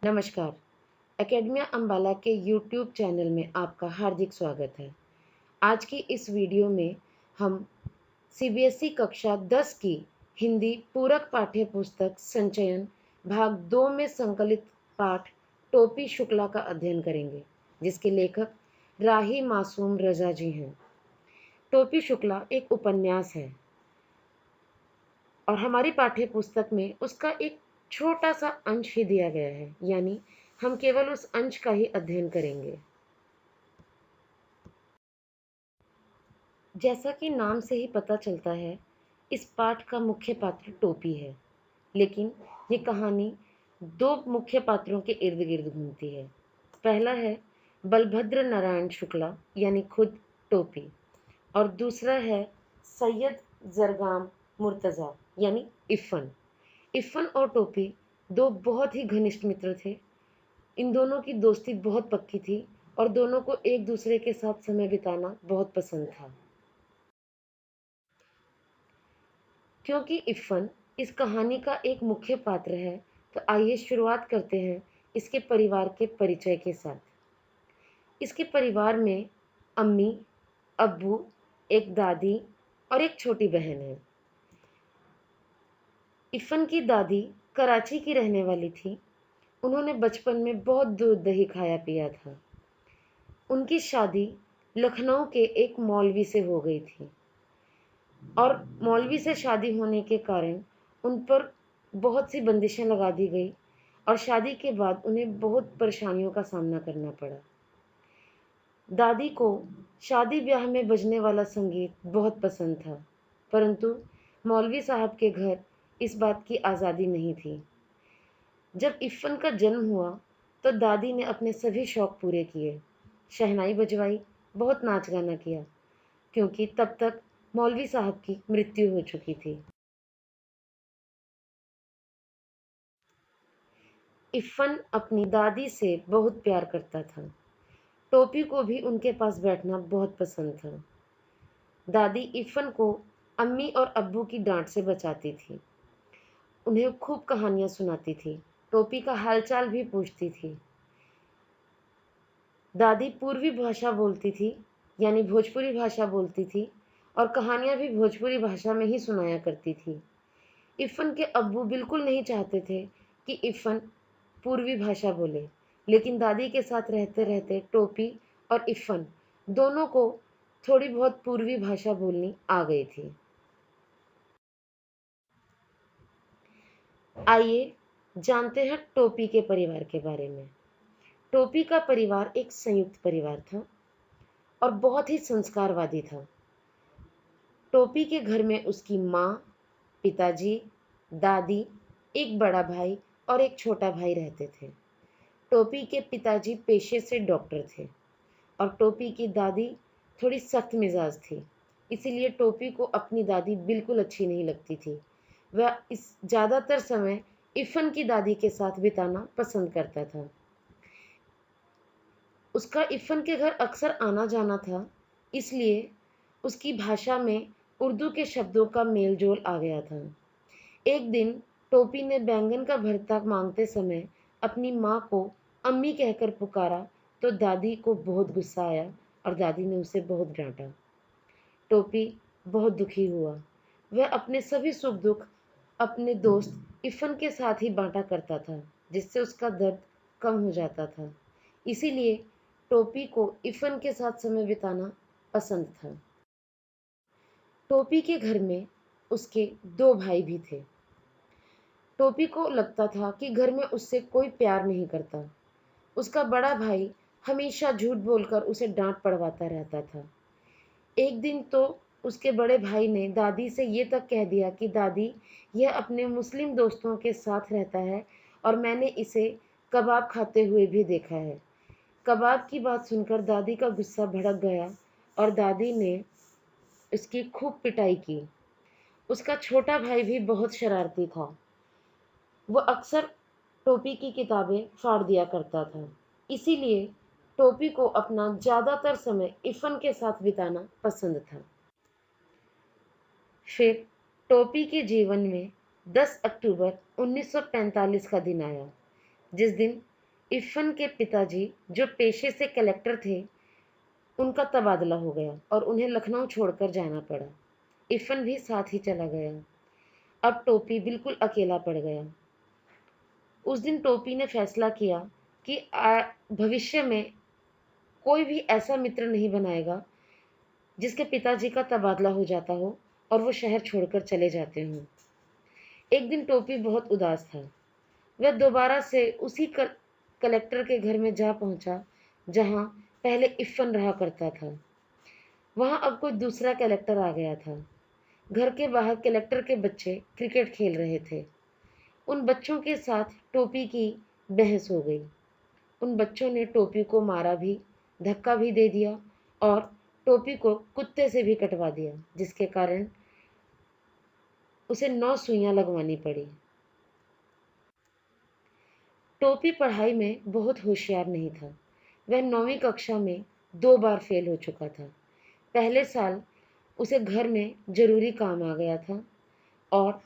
नमस्कार। एकेडमिया अम्बाला के YouTube channel में आपका हार्दिक स्वागत है। आज की इस वीडियो में हम सीबीएसई कक्षा 10 की हिंदी पूरक पाठ्य पुस्तक संचयन भाग 2 में संकलित पाठ टोपी शुक्ला का अध्ययन करेंगे, जिसके लेखक राही मासूम रजा जी हैं। टोपी शुक्ला एक उपन्यास है और हमारी पाठ्य पुस्तक में उसका एक छोटा सा अंश ही दिया गया है, यानी हम केवल उस अंश का ही अध्ययन करेंगे। जैसा कि नाम से ही पता चलता है, इस पाठ का मुख्य पात्र टोपी है, लेकिन ये कहानी दो मुख्य पात्रों के इर्द गिर्द घूमती है। पहला है बलभद्र नारायण शुक्ला यानी खुद टोपी, और दूसरा है सैयद जरगाम मुर्तज़ा यानी इफ़न। इफ़न और टोपी दो बहुत ही घनिष्ठ मित्र थे। इन दोनों की दोस्ती बहुत पक्की थी और दोनों को एक दूसरे के साथ समय बिताना बहुत पसंद था। क्योंकि इफ़न इस कहानी का एक मुख्य पात्र है, तो आइए शुरुआत करते हैं इसके परिवार के परिचय के साथ। इसके परिवार में अम्मी, अब्बू, एक दादी और एक छोटी बहन है। इफ़न की दादी कराची की रहने वाली थी। उन्होंने बचपन में बहुत दूध दही खाया पिया था। उनकी शादी लखनऊ के एक मौलवी से हो गई थी और मौलवी से शादी होने के कारण उन पर बहुत सी बंदिशें लगा दी गई और शादी के बाद उन्हें बहुत परेशानियों का सामना करना पड़ा। दादी को शादी ब्याह में बजने वाला संगीत बहुत पसंद था, परंतु मौलवी साहब के घर इस बात की आज़ादी नहीं थी। जब इफ़न का जन्म हुआ तो दादी ने अपने सभी शौक पूरे किए। शहनाई बजवाई, बहुत नाच गाना किया, क्योंकि तब तक मौलवी साहब की मृत्यु हो चुकी थी। इफ़न अपनी दादी से बहुत प्यार करता था। टोपी को भी उनके पास बैठना बहुत पसंद था। दादी इफ़न को अम्मी और अब्बू की डांट से बचाती थी। उन्हें खूब कहानियाँ सुनाती थी। टोपी का हालचाल भी पूछती थी। दादी पूर्वी भाषा बोलती थी, यानी भोजपुरी भाषा बोलती थी, और कहानियाँ भी भोजपुरी भाषा में ही सुनाया करती थी। इफ़न के अब्बू बिल्कुल नहीं चाहते थे कि इफ़न पूर्वी भाषा बोले, लेकिन दादी के साथ रहते रहते टोपी और इफ़न दोनों को थोड़ी बहुत पूर्वी भाषा बोलनी आ गई थी। आइए जानते हैं टोपी के परिवार के बारे में। टोपी का परिवार एक संयुक्त परिवार था और बहुत ही संस्कारवादी था। टोपी के घर में उसकी माँ, पिताजी, दादी, एक बड़ा भाई और एक छोटा भाई रहते थे। टोपी के पिताजी पेशे से डॉक्टर थे और टोपी की दादी थोड़ी सख्त मिजाज थी, इसीलिए टोपी को अपनी दादी बिल्कुल अच्छी नहीं लगती थी। वह इस ज़्यादातर समय इफ़न की दादी के साथ बिताना पसंद करता था। उसका इफ़न के घर अक्सर आना जाना था, इसलिए उसकी भाषा में उर्दू के शब्दों का मेल जोल आ गया था। एक दिन टोपी ने बैंगन का भरता मांगते समय अपनी माँ को अम्मी कहकर पुकारा, तो दादी को बहुत गुस्सा आया और दादी ने उसे बहुत डांटा। टोपी बहुत दुखी हुआ। वह अपने सभी सुख दुख अपने दोस्त इफ़न के साथ ही बांटा करता था, जिससे उसका दर्द कम हो जाता था। इसीलिए टोपी को इफ़न के साथ समय बिताना पसंद था। टोपी के घर में उसके दो भाई भी थे। टोपी को लगता था कि घर में उससे कोई प्यार नहीं करता। उसका बड़ा भाई हमेशा झूठ बोलकर उसे डांट पड़वाता रहता था। एक दिन तो उसके बड़े भाई ने दादी से ये तक कह दिया कि दादी, यह अपने मुस्लिम दोस्तों के साथ रहता है और मैंने इसे कबाब खाते हुए भी देखा है। कबाब की बात सुनकर दादी का गुस्सा भड़क गया और दादी ने उसकी खूब पिटाई की। उसका छोटा भाई भी बहुत शरारती था। वो अक्सर टोपी की किताबें फाड़ दिया करता था। इसीलिए टोपी को अपना ज़्यादातर समय इफ़न के साथ बिताना पसंद था। फिर टोपी के जीवन में 10 अक्टूबर 1945 का दिन आया, जिस दिन इफ़न के पिताजी, जो पेशे से कलेक्टर थे, उनका तबादला हो गया और उन्हें लखनऊ छोड़कर जाना पड़ा। इफ़न भी साथ ही चला गया। अब टोपी बिल्कुल अकेला पड़ गया। उस दिन टोपी ने फैसला किया कि भविष्य में कोई भी ऐसा मित्र नहीं बनाएगा जिसके पिताजी का तबादला हो जाता हो और वो शहर छोड़कर चले जाते हों। एक दिन टोपी बहुत उदास था। वह दोबारा से उसी कलेक्टर के घर में जा पहुंचा जहां पहले इफ़न रहा करता था। वहां अब कोई दूसरा कलेक्टर आ गया था। घर के बाहर कलेक्टर के बच्चे क्रिकेट खेल रहे थे। उन बच्चों के साथ टोपी की बहस हो गई। उन बच्चों ने टोपी को मारा भी, धक्का भी दे दिया और टोपी को कुत्ते से भी कटवा दिया, जिसके कारण उसे 9 सुइयां लगवानी पड़ी। टोपी पढ़ाई में बहुत होशियार नहीं था। वह 9वीं कक्षा में 2 बार फेल हो चुका था। पहले साल उसे घर में जरूरी काम आ गया था और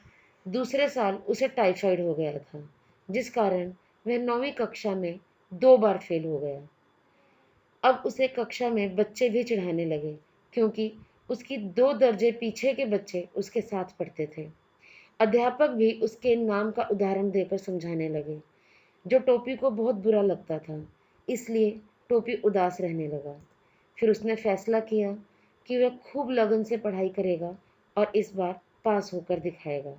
दूसरे साल उसे टाइफाइड हो गया था, जिस कारण वह 9वीं कक्षा में 2 बार फेल हो गया। अब उसे कक्षा में बच्चे भी चिढ़ाने लगे क्योंकि उसकी 2 दर्जे पीछे के बच्चे उसके साथ पढ़ते थे। अध्यापक भी उसके नाम का उदाहरण देकर समझाने लगे, जो टोपी को बहुत बुरा लगता था। इसलिए टोपी उदास रहने लगा। फिर उसने फैसला किया कि वह खूब लगन से पढ़ाई करेगा और इस बार पास होकर दिखाएगा।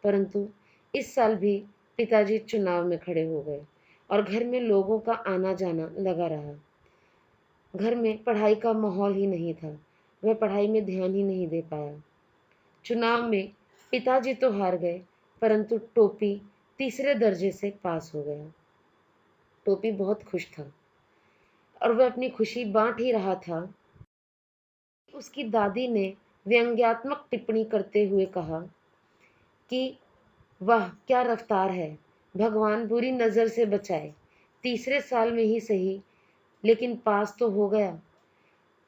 परंतु इस साल भी पिताजी चुनाव में खड़े हो गए और घर में लोगों का आना जाना लगा रहा। घर में पढ़ाई का माहौल ही नहीं था। वह पढ़ाई में ध्यान ही नहीं दे पाया। चुनाव में पिताजी तो हार गए, परंतु टोपी तीसरे दर्जे से पास हो गया। टोपी बहुत खुश था और वह अपनी खुशी बांट ही रहा था। उसकी दादी ने व्यंग्यात्मक टिप्पणी करते हुए कहा कि वाह क्या रफ्तार है, भगवान बुरी नज़र से बचाए, तीसरे साल में ही सही लेकिन पास तो हो गया।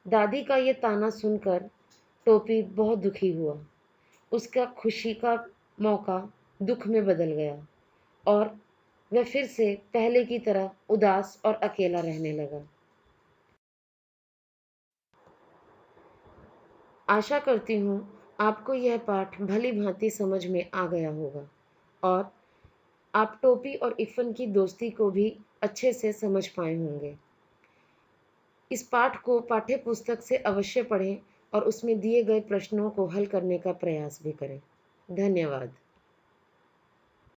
दादी का ये ताना सुनकर टोपी बहुत दुखी हुआ। उसका खुशी का मौका दुख में बदल गया और वह फिर से पहले की तरह उदास और अकेला रहने लगा। आशा करती हूँ आपको यह पाठ भली भांति समझ में आ गया होगा और आप टोपी और इफ़न की दोस्ती को भी अच्छे से समझ पाए होंगे। इस पाठ को पाठ्य पुस्तक से अवश्य पढ़ें और उसमें दिए गए प्रश्नों को हल करने का प्रयास भी करें। धन्यवाद।